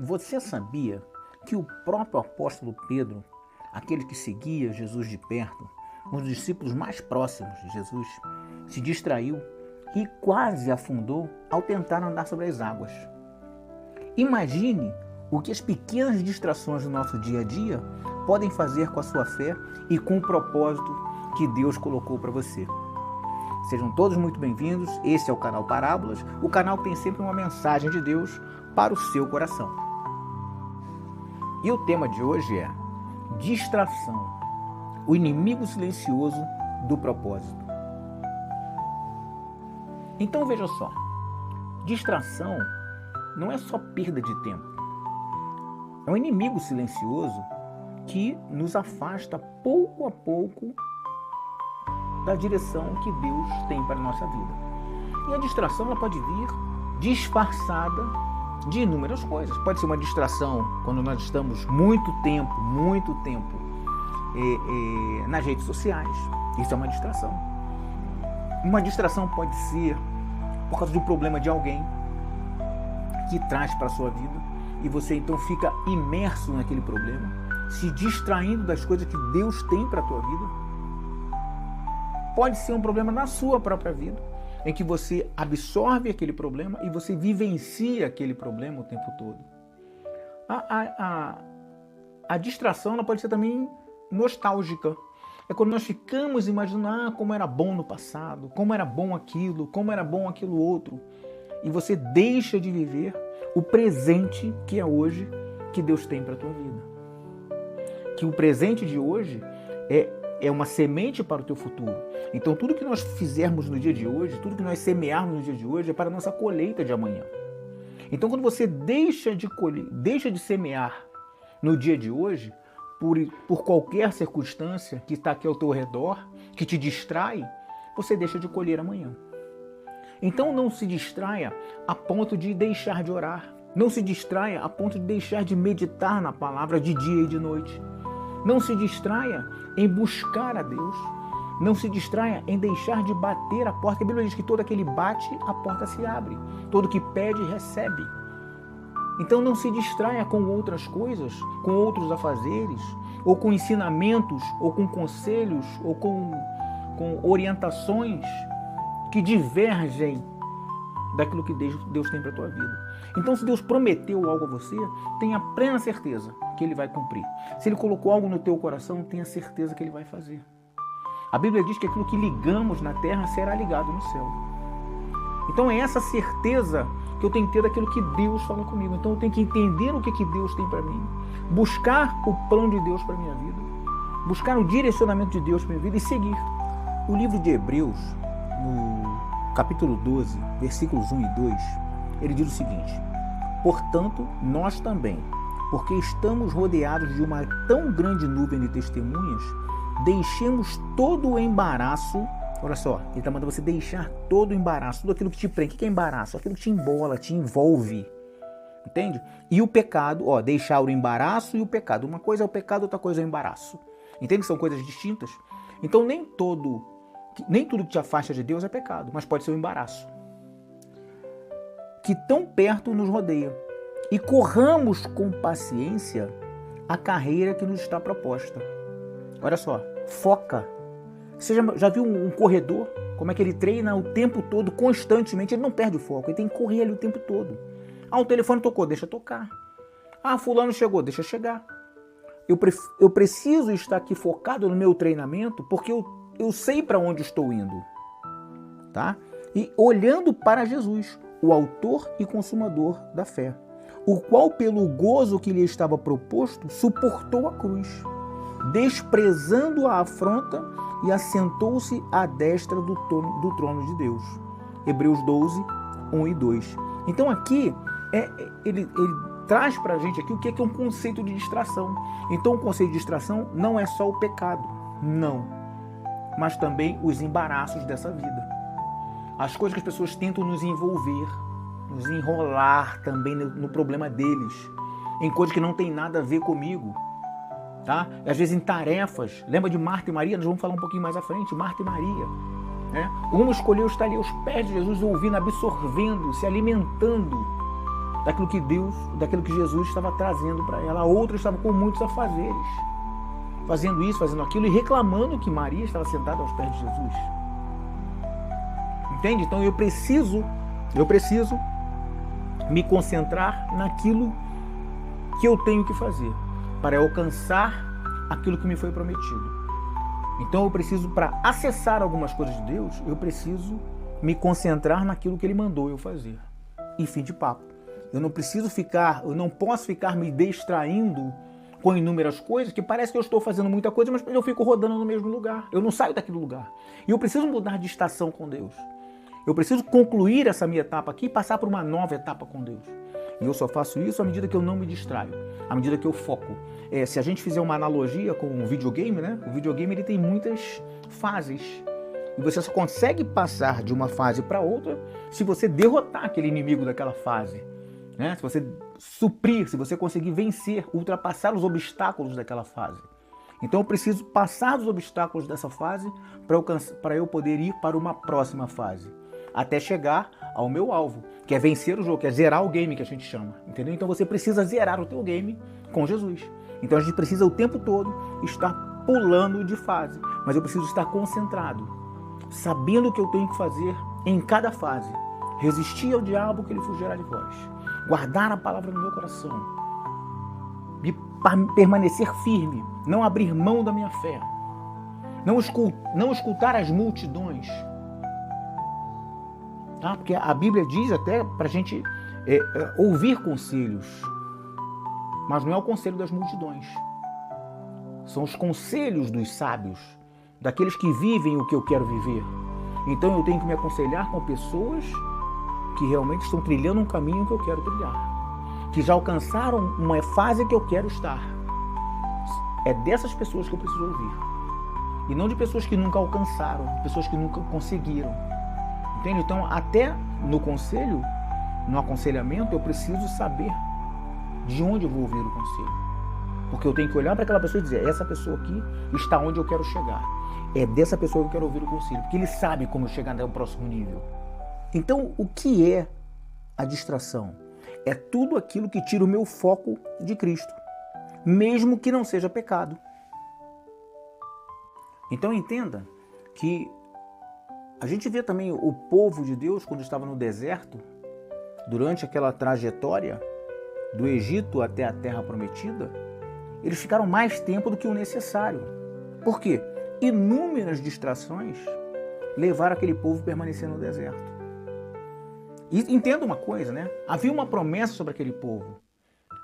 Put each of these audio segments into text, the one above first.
Você sabia que o próprio apóstolo Pedro, aquele que seguia Jesus de perto, um dos discípulos mais próximos de Jesus, se distraiu e quase afundou ao tentar andar sobre as águas? Imagine o que as pequenas distrações do nosso dia a dia podem fazer com a sua fé e com o propósito que Deus colocou para você. Sejam todos muito bem-vindos. Esse é o canal Parábolas, o canal que tem sempre uma mensagem de Deus para o seu coração. E o tema de hoje é distração, o inimigo silencioso do propósito. Então veja só, distração não é só perda de tempo. É um inimigo silencioso que nos afasta pouco a pouco da direção que Deus tem para a nossa vida. E a distração ela pode vir disfarçada de inúmeras coisas. Pode ser uma distração quando nós estamos muito tempo nas redes sociais. Isso é uma distração. Uma distração pode ser por causa do problema de alguém que traz para a sua vida e você então fica imerso naquele problema, se distraindo das coisas que Deus tem para a tua vida. Pode ser um problema na sua própria vida, em que você absorve aquele problema e você vivencia aquele problema o tempo todo. A distração ela pode ser também nostálgica. É quando nós ficamos imaginando como era bom no passado, como era bom aquilo outro. E você deixa de viver o presente que é hoje, que Deus tem para a tua vida. Que o presente de hoje é uma semente para o teu futuro. Então tudo que nós fizermos no dia de hoje, tudo que nós semearmos no dia de hoje é para a nossa colheita de amanhã. Então quando você deixa de semear no dia de hoje, por qualquer circunstância que está aqui ao teu redor, que te distrai, você deixa de colher amanhã. Então não se distraia a ponto de deixar de orar. Não se distraia a ponto de deixar de meditar na palavra de dia e de noite. Não se distraia em buscar a Deus. Não se distraia em deixar de bater a porta. A Bíblia diz que todo aquele bate, a porta se abre. Todo que pede, recebe. Então não se distraia com outras coisas, com outros afazeres, ou com ensinamentos, ou com conselhos, ou com orientações que divergem daquilo que Deus tem para a tua vida. Então, se Deus prometeu algo a você, tenha plena certeza que Ele vai cumprir. Se Ele colocou algo no teu coração, tenha certeza que Ele vai fazer. A Bíblia diz que aquilo que ligamos na terra será ligado no céu. Então é essa certeza que eu tenho que ter daquilo que Deus fala comigo. Então eu tenho que entender o que Deus tem para mim, buscar o plano de Deus para a minha vida, buscar o direcionamento de Deus para a minha vida e seguir. O livro de Hebreus, no capítulo 12, versículos 1 e 2, ele diz o seguinte: portanto, nós também, porque estamos rodeados de uma tão grande nuvem de testemunhas, deixemos todo o embaraço. Olha só, ele está mandando você deixar todo o embaraço, tudo aquilo que te prende. O que é embaraço? Aquilo que te embola, te envolve. Entende? E o pecado, deixar o embaraço e o pecado. Uma coisa é o pecado, outra coisa é o embaraço. Entende que são coisas distintas? Então nem tudo que te afasta de Deus é pecado, mas pode ser um embaraço que tão perto nos rodeia. E corramos com paciência a carreira que nos está proposta. Olha só, foca. Você já viu um corredor? Como é que ele treina o tempo todo, constantemente? Ele não perde o foco, ele tem que correr ali o tempo todo. O telefone tocou, deixa tocar. Fulano chegou, deixa chegar. Eu preciso estar aqui focado no meu treinamento, porque eu sei para onde estou indo. Tá? E olhando para Jesus, o autor e consumador da fé, o qual pelo gozo que lhe estava proposto, suportou a cruz, desprezando a afronta, e assentou-se à destra do trono de Deus. Hebreus 12, 1 e 2. Então aqui, ele traz para a gente aqui o que é um conceito de distração. Então o conceito de distração não é só o pecado, não, mas também os embaraços dessa vida. As coisas que as pessoas tentam nos envolver, nos enrolar também no problema deles, em coisas que não tem nada a ver comigo. Tá? Às vezes em tarefas. Lembra de Marta e Maria? Nós vamos falar um pouquinho mais à frente. Marta e Maria. Uma escolheu estar ali aos pés de Jesus, ouvindo, absorvendo, se alimentando daquilo que Jesus estava trazendo para ela. A outra estava com muitos afazeres, fazendo isso, fazendo aquilo e reclamando que Maria estava sentada aos pés de Jesus. Entende? Então eu preciso me concentrar naquilo que eu tenho que fazer para alcançar aquilo que me foi prometido. Então eu preciso, para acessar algumas coisas de Deus, eu preciso me concentrar naquilo que Ele mandou eu fazer. E fim de papo. Eu não posso ficar me distraindo com inúmeras coisas que parece que eu estou fazendo muita coisa, mas eu fico rodando no mesmo lugar. Eu não saio daquele lugar. E eu preciso mudar de estação com Deus. Eu preciso concluir essa minha etapa aqui e passar por uma nova etapa com Deus. E eu só faço isso à medida que eu não me distraio, à medida que eu foco. Se a gente fizer uma analogia com um videogame, né? O videogame ele tem muitas fases. E você só consegue passar de uma fase para outra se você derrotar aquele inimigo daquela fase. Né? Se você suprir, se você conseguir vencer, ultrapassar os obstáculos daquela fase. Então eu preciso passar dos obstáculos dessa fase para eu poder ir para uma próxima fase. Até chegar ao meu alvo, que é vencer o jogo, que é zerar o game, que a gente chama. Entendeu? Então você precisa zerar o teu game com Jesus. Então a gente precisa o tempo todo estar pulando de fase. Mas eu preciso estar concentrado, sabendo o que eu tenho que fazer em cada fase. Resistir ao diabo que ele fugirá de vós. Guardar a palavra no meu coração. Permanecer firme. Não abrir mão da minha fé. Não escutar as multidões. Tá? Porque a Bíblia diz até para a gente ouvir conselhos. Mas não é o conselho das multidões. São os conselhos dos sábios. Daqueles que vivem o que eu quero viver. Então eu tenho que me aconselhar com pessoas que realmente estão trilhando um caminho que eu quero trilhar. Que já alcançaram uma fase que eu quero estar. É dessas pessoas que eu preciso ouvir. E não de pessoas que nunca alcançaram, pessoas que nunca conseguiram. Entende? Então, até no conselho, no aconselhamento, eu preciso saber de onde eu vou ouvir o conselho. Porque eu tenho que olhar para aquela pessoa e dizer, essa pessoa aqui está onde eu quero chegar. É dessa pessoa que eu quero ouvir o conselho, porque ele sabe como chegar no próximo nível. Então, o que é a distração? É tudo aquilo que tira o meu foco de Cristo, mesmo que não seja pecado. Então, entenda que a gente vê também o povo de Deus, quando estava no deserto, durante aquela trajetória do Egito até a Terra Prometida, eles ficaram mais tempo do que o necessário. Por quê? Inúmeras distrações levaram aquele povo a permanecer no deserto. E entenda uma coisa, né? Havia uma promessa sobre aquele povo.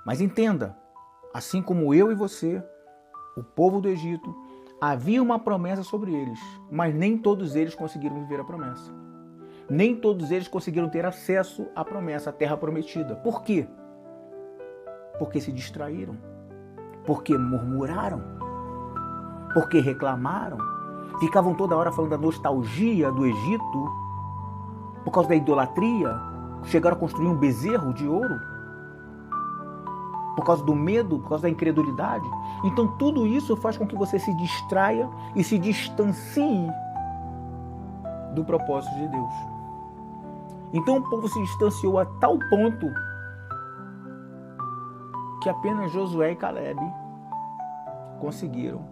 Mas entenda, assim como eu e você, o povo do Egito, havia uma promessa sobre eles, mas nem todos eles conseguiram viver a promessa. Nem todos eles conseguiram ter acesso à promessa, à terra prometida. Por quê? Porque se distraíram, porque murmuraram, porque reclamaram, ficavam toda hora falando da nostalgia do Egito, por causa da idolatria, chegaram a construir um bezerro de ouro, por causa do medo, por causa da incredulidade. Então tudo isso faz com que você se distraia e se distancie do propósito de Deus. Então o povo se distanciou a tal ponto que apenas Josué e Caleb conseguiram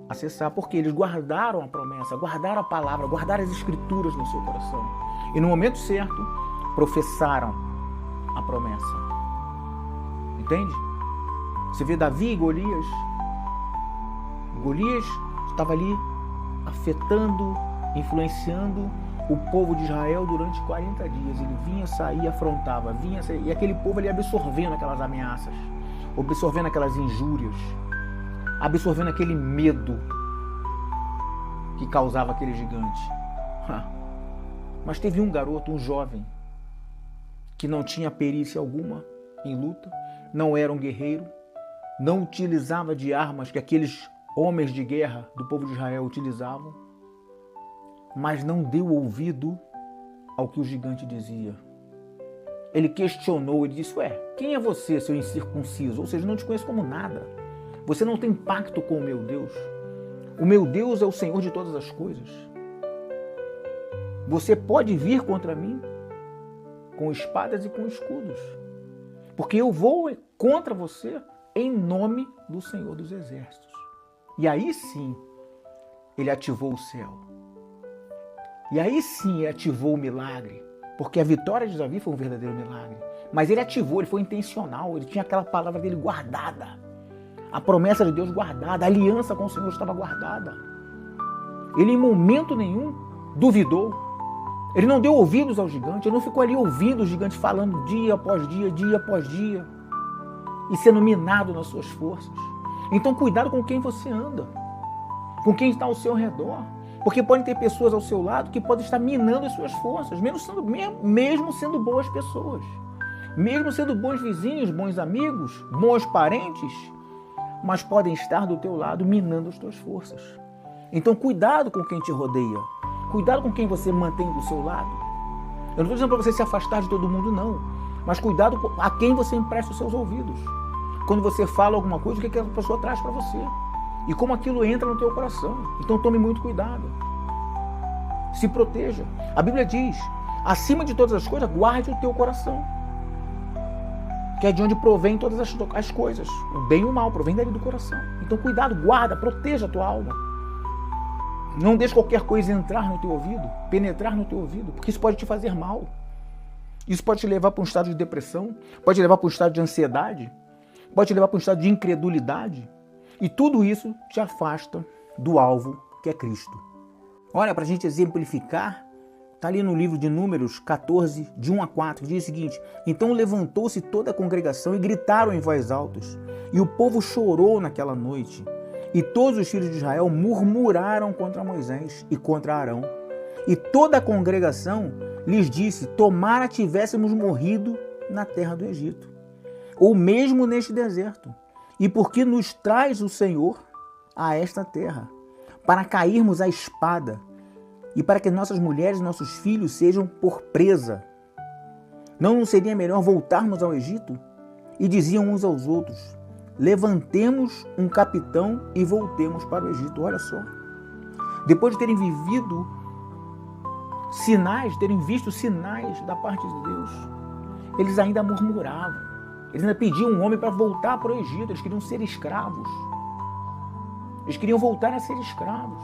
acessar, porque eles guardaram a promessa, guardaram a palavra, guardaram as escrituras no seu coração. E no momento certo, professaram a promessa. Entende? Você vê Davi e Golias. Golias estava ali afetando, influenciando o povo de Israel durante 40 dias. Ele vinha, saía, afrontava, vinha, saía, e aquele povo ali absorvendo aquelas ameaças, absorvendo aquelas injúrias, absorvendo aquele medo que causava aquele gigante. Mas teve um garoto, um jovem, que não tinha perícia alguma em luta, não era um guerreiro, não utilizava de armas que aqueles homens de guerra do povo de Israel utilizavam, mas não deu ouvido ao que o gigante dizia. Ele questionou, ele disse, quem é você, seu incircunciso? Ou seja, não te conheço como nada. Você não tem pacto com o meu Deus. O meu Deus é o Senhor de todas as coisas. Você pode vir contra mim com espadas e com escudos, porque eu vou contra você em nome do Senhor dos Exércitos. E aí sim, ele ativou o céu. E aí sim, ele ativou o milagre, porque a vitória de Davi foi um verdadeiro milagre. Mas ele ativou, ele foi intencional, ele tinha aquela palavra dele guardada. A promessa de Deus guardada, a aliança com o Senhor estava guardada. Ele em momento nenhum duvidou. Ele não deu ouvidos ao gigante, ele não ficou ali ouvindo o gigante falando dia após dia, dia após dia, e sendo minado nas suas forças. Então cuidado com quem você anda, com quem está ao seu redor, porque podem ter pessoas ao seu lado que podem estar minando as suas forças, mesmo sendo boas pessoas, mesmo sendo bons vizinhos, bons amigos, bons parentes, mas podem estar do teu lado minando as tuas forças. Então cuidado com quem te rodeia, cuidado com quem você mantém do seu lado. Eu não estou dizendo para você se afastar de todo mundo, não, mas cuidado a quem você empresta os seus ouvidos. Quando você fala alguma coisa, o que aquela pessoa traz para você? E como aquilo entra no teu coração. Então tome muito cuidado. Se proteja. A Bíblia diz, acima de todas as coisas, guarde o teu coração, que é de onde provém todas as coisas. O bem e o mal provém dali do coração. Então cuidado, guarda, proteja a tua alma. Não deixe qualquer coisa entrar no teu ouvido, penetrar no teu ouvido, porque isso pode te fazer mal. Isso pode te levar para um estado de depressão, pode te levar para um estado de ansiedade, pode te levar para um estado de incredulidade. E tudo isso te afasta do alvo que é Cristo. Olha, para a gente exemplificar, está ali no livro de Números 14, de 1 a 4, diz o seguinte: então levantou-se toda a congregação e gritaram em voz altas, e o povo chorou naquela noite. E todos os filhos de Israel murmuraram contra Moisés e contra Arão. E toda a congregação lhes disse: tomara tivéssemos morrido na terra do Egito, ou mesmo neste deserto. E porque nos traz o Senhor a esta terra, para cairmos à espada, e para que nossas mulheres e nossos filhos sejam por presa. Não seria melhor voltarmos ao Egito? E diziam uns aos outros: levantemos um capitão e voltemos para o Egito. Olha só. Depois de terem vivido sinais, terem visto sinais da parte de Deus, eles ainda murmuravam. Eles ainda pediam um homem para voltar para o Egito. Eles queriam ser escravos. Eles queriam voltar a ser escravos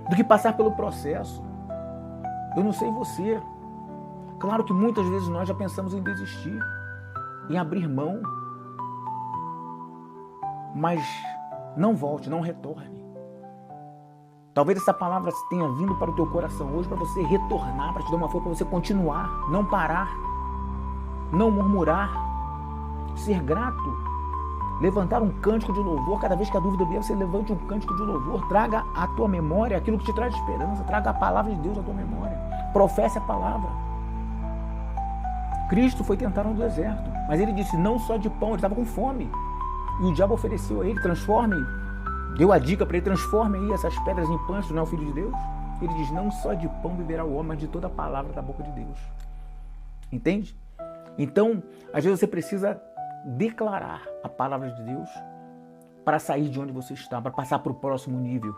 do que passar pelo processo. Eu não sei você. Claro que muitas vezes nós já pensamos em desistir, em abrir mão. Mas não volte, não retorne. Talvez essa palavra tenha vindo para o teu coração hoje para você retornar, para te dar uma força, para você continuar, não parar, não murmurar, ser grato, levantar um cântico de louvor. Cada vez que a dúvida vier, você levante um cântico de louvor, traga à tua memória aquilo que te traz esperança, traga a palavra de Deus à tua memória, professe a palavra. Cristo foi tentado no deserto, mas ele disse não só de pão, ele estava com fome. E o diabo ofereceu a ele: transforme, deu a dica para ele: transforme aí essas pedras em pães, tu não é o Filho de Deus? Ele diz: não só de pão viverá o homem, mas de toda a palavra da boca de Deus. Entende? Então, às vezes você precisa declarar a palavra de Deus para sair de onde você está, para passar para o próximo nível.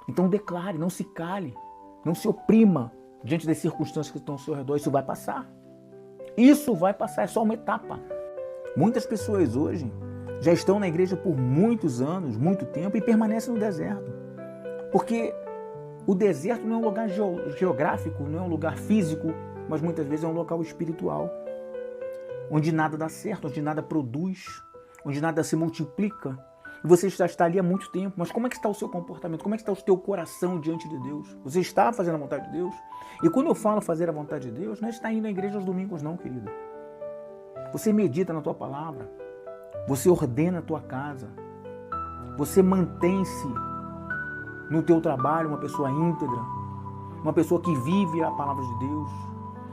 Então declare, não se cale, não se oprima diante das circunstâncias que estão ao seu redor. Isso vai passar. Isso vai passar, é só uma etapa. Muitas pessoas hoje já estão na igreja por muitos anos, muito tempo, e permanecem no deserto. Porque o deserto não é um lugar geográfico, não é um lugar físico, mas muitas vezes é um local espiritual, onde nada dá certo, onde nada produz, onde nada se multiplica. E você já está ali há muito tempo, mas como é que está o seu comportamento? Como é que está o teu coração diante de Deus? Você está fazendo a vontade de Deus? E quando eu falo fazer a vontade de Deus, não é estar indo à igreja aos domingos não, querido. Você medita na tua palavra, você ordena a tua casa, você mantém-se no teu trabalho uma pessoa íntegra, uma pessoa que vive a palavra de Deus,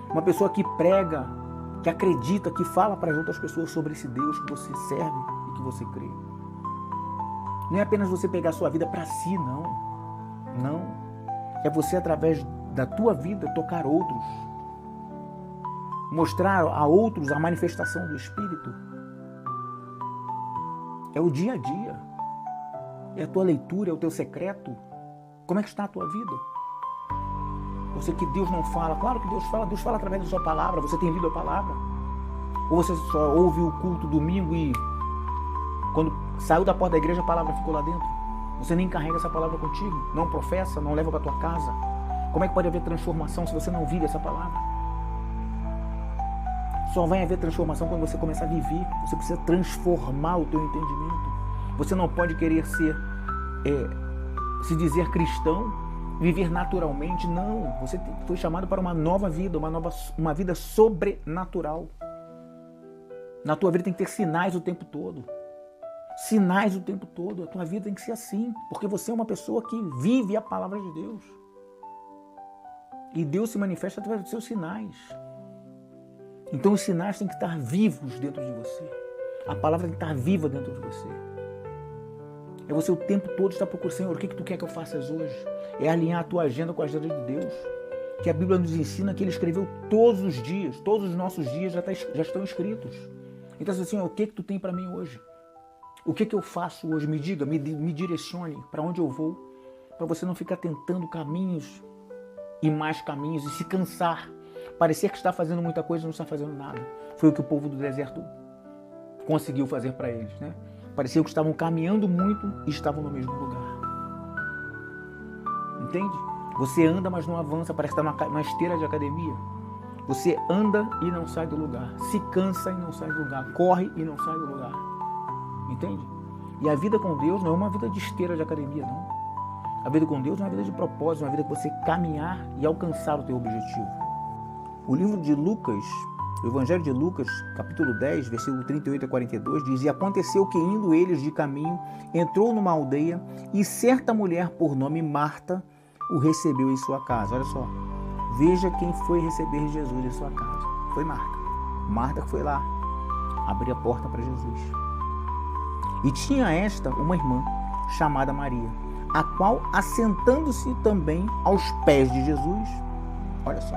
uma pessoa que prega, que acredita, que fala para as outras pessoas sobre esse Deus que você serve e que você crê. Não é apenas você pegar a sua vida para si, não. Não. É você, através da tua vida, tocar outros. Mostrar a outros a manifestação do Espírito. É o dia a dia. É a tua leitura, é o teu secreto. Como é que está a tua vida? Eu sei que Deus não fala. Claro que Deus fala através da sua palavra. Você tem lido a palavra. Ou você só ouve o culto domingo e quando saiu da porta da igreja a palavra ficou lá dentro? Você nem carrega essa palavra contigo, não professa, não leva para tua casa. Como é que pode haver transformação se você não vive essa palavra? Só vai haver transformação quando você começar a viver. Você precisa transformar o teu entendimento. Você não pode querer se dizer cristão, viver naturalmente. Não, você foi chamado para uma nova vida, uma vida sobrenatural. Na tua vida tem que ter sinais o tempo todo. Sinais o tempo todo. A tua vida tem que ser assim, porque você é uma pessoa que vive a palavra de Deus. E Deus se manifesta através dos seus sinais. Então os sinais têm que estar vivos dentro de você. A palavra tem que estar viva dentro de você. É você o tempo todo estar procurando, Senhor, o que tu quer que eu faça hoje? É alinhar a tua agenda com a agenda de Deus. Que a Bíblia nos ensina que Ele escreveu todos os dias, todos os nossos dias já estão escritos. Então assim, o que tu tem para mim hoje? O que eu faço hoje? Me diga, me direcione para onde eu vou, para você não ficar tentando caminhos e mais caminhos e se cansar. Parecer que está fazendo muita coisa e não está fazendo nada. Foi o que o povo do deserto conseguiu fazer para eles, né? Parecia que estavam caminhando muito e estavam no mesmo lugar. Entende? Você anda, mas não avança, parece que está numa esteira de academia. Você anda e não sai do lugar. Se cansa e não sai do lugar. Corre e não sai do lugar. Entende? E a vida com Deus não é uma vida de esteira de academia, não. A vida com Deus é uma vida de propósito, uma vida que você caminhar e alcançar o teu objetivo. O livro de Lucas, o Evangelho de Lucas, capítulo 10, versículo 38 a 42, diz: E aconteceu que, indo eles de caminho, entrou numa aldeia, e certa mulher, por nome Marta, o recebeu em sua casa. Olha só, veja quem foi receber Jesus em sua casa. Foi Marta. Marta que foi lá, abrir a porta para Jesus. E tinha esta uma irmã, chamada Maria, a qual, assentando-se também aos pés de Jesus, olha só,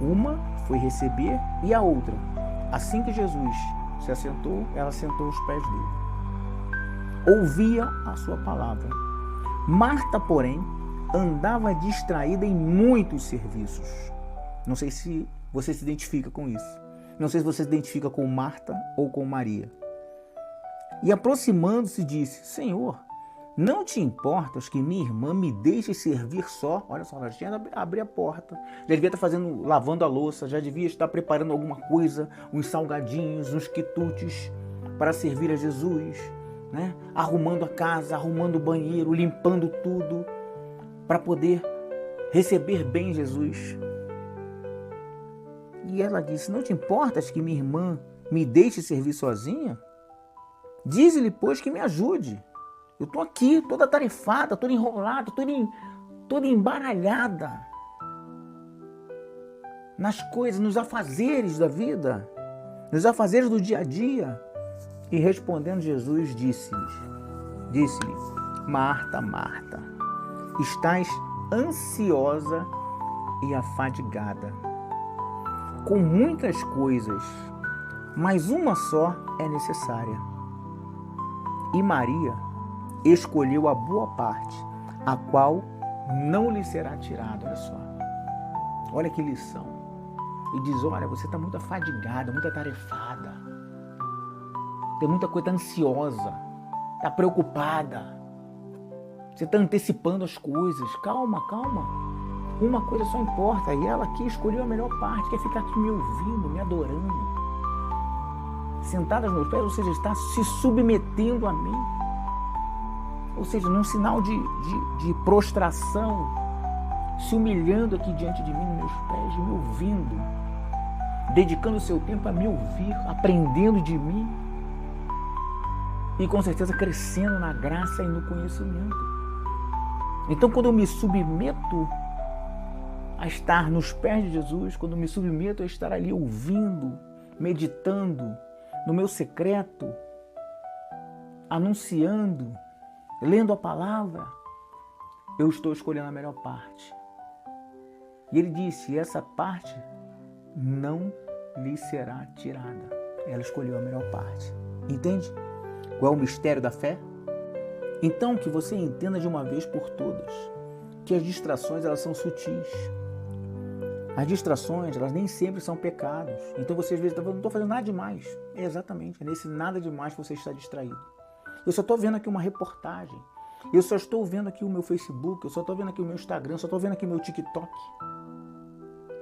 uma foi receber e a outra, assim que Jesus se assentou, ela sentou aos pés dele. Ouvia a sua palavra. Marta, porém, andava distraída em muitos serviços. Não sei se você se identifica com isso. Não sei se você se identifica com Marta ou com Maria. E aproximando-se disse: Senhor, não te importas que minha irmã me deixe servir só? Olha só, ela tinha que abrir a porta. Já devia estar lavando a louça, já devia estar preparando alguma coisa, uns salgadinhos, uns quitutes para servir a Jesus, né? Arrumando a casa, arrumando o banheiro, limpando tudo, para poder receber bem Jesus. E ela disse: não te importas que minha irmã me deixe servir sozinha? Dize-lhe, pois, que me ajude. Eu estou aqui, toda atarefada, toda enrolada, toda embaralhada nas coisas, nos afazeres da vida, nos afazeres do dia a dia. E respondendo Jesus, disse-lhe: Marta, Marta, estás ansiosa e afadigada com muitas coisas, mas uma só é necessária. E Maria escolheu a boa parte, a qual não lhe será tirada. Olha só, olha que lição. E diz: olha, você está muito afadigada, muito atarefada, tem muita coisa, está ansiosa, está preocupada, você está antecipando as coisas. Calma, uma coisa só importa. E ela aqui escolheu a melhor parte, quer ficar aqui me ouvindo, me adorando, sentada aos meus pés, ou seja, está se submetendo a mim. Ou seja, num sinal de prostração, se humilhando aqui diante de mim, nos meus pés, me ouvindo, dedicando o seu tempo a me ouvir, aprendendo de mim e com certeza crescendo na graça e no conhecimento. Então, quando eu me submeto a estar nos pés de Jesus, quando eu me submeto a estar ali ouvindo, meditando no meu secreto, anunciando, lendo a palavra, eu estou escolhendo a melhor parte. E ele disse: essa parte não lhe será tirada. Ela escolheu a melhor parte. Entende? Qual é o mistério da fé? Então, que você entenda de uma vez por todas que as distrações, elas são sutis. As distrações, elas nem sempre são pecados. Então você às vezes está falando, não estou fazendo nada demais. É exatamente, é nesse nada demais que você está distraído. Eu só estou vendo aqui uma reportagem. Eu só estou vendo aqui o meu Facebook, eu só estou vendo aqui o meu Instagram, eu só estou vendo aqui o meu TikTok.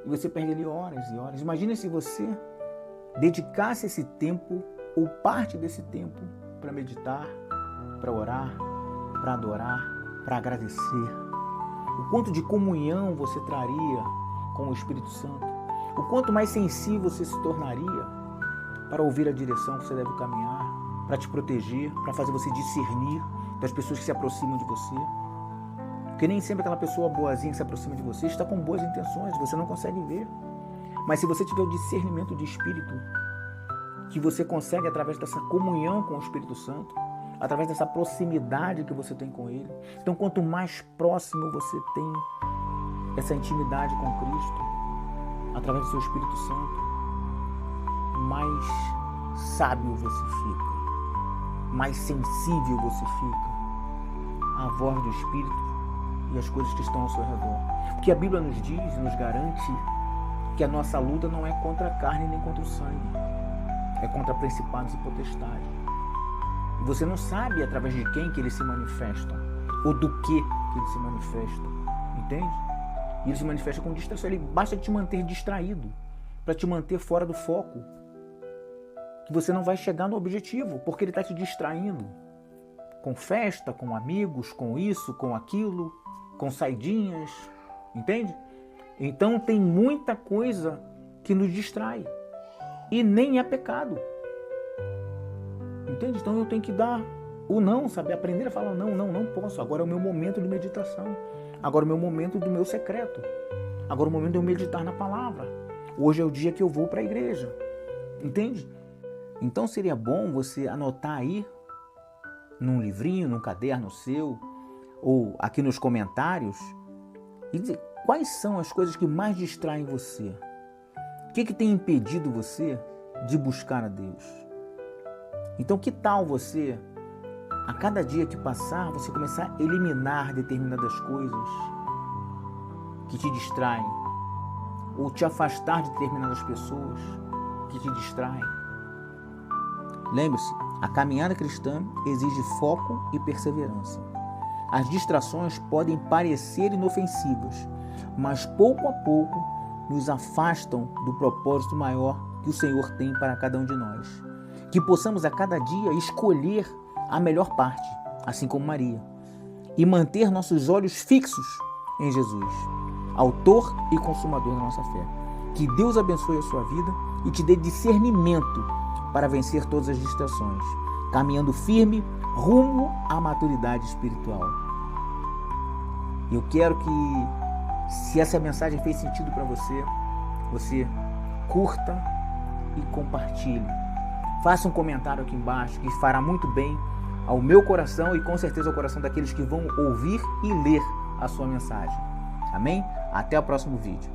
E você perde ali horas e horas. Imagina se você dedicasse esse tempo, ou parte desse tempo, para meditar, para orar, para adorar, para agradecer. O quanto de comunhão você traria com o Espírito Santo. O quanto mais sensível você se tornaria para ouvir a direção que você deve caminhar, para te proteger, para fazer você discernir das pessoas que se aproximam de você. Porque nem sempre aquela pessoa boazinha que se aproxima de você está com boas intenções, você não consegue ver. Mas se você tiver o discernimento de espírito, que você consegue através dessa comunhão com o Espírito Santo, através dessa proximidade que você tem com Ele. Então, quanto mais próximo você tem essa intimidade com Cristo, através do seu Espírito Santo, mais sábio você fica, mais sensível você fica à voz do Espírito e às coisas que estão ao seu redor. Porque a Bíblia nos diz, nos garante, que a nossa luta não é contra a carne nem contra o sangue, é contra principados e potestades. E você não sabe através de quem que eles se manifestam, ou do que eles se manifestam, entende? E ele se manifesta com distração. Ele basta te manter distraído, para te manter fora do foco, que você não vai chegar no objetivo, porque ele está te distraindo com festa, com amigos, com isso, com aquilo, com saidinhas, entende? Então tem muita coisa que nos distrai e nem é pecado, entende? Então eu tenho que dar o não, saber aprender a falar não posso. Agora é o meu momento de meditação. Agora é o meu momento do meu secreto. Agora é o momento de eu meditar na palavra. Hoje é o dia que eu vou para a igreja. Entende? Então seria bom você anotar aí, num livrinho, num caderno seu, ou aqui nos comentários, e dizer quais são as coisas que mais distraem você. O que tem impedido você de buscar a Deus? Então que tal você, a cada dia que passar, você começar a eliminar determinadas coisas que te distraem, ou te afastar de determinadas pessoas que te distraem. Lembre-se, a caminhada cristã exige foco e perseverança. As distrações podem parecer inofensivas, mas pouco a pouco nos afastam do propósito maior que o Senhor tem para cada um de nós. Que possamos a cada dia escolher a melhor parte, assim como Maria, e manter nossos olhos fixos em Jesus, autor e consumador da nossa fé. Que Deus abençoe a sua vida e te dê discernimento para vencer todas as distrações, caminhando firme rumo à maturidade espiritual. Eu quero que, se essa mensagem fez sentido para você, você curta e compartilhe. Faça um comentário aqui embaixo que fará muito bem ao meu coração e com certeza ao coração daqueles que vão ouvir e ler a sua mensagem. Amém? Até o próximo vídeo.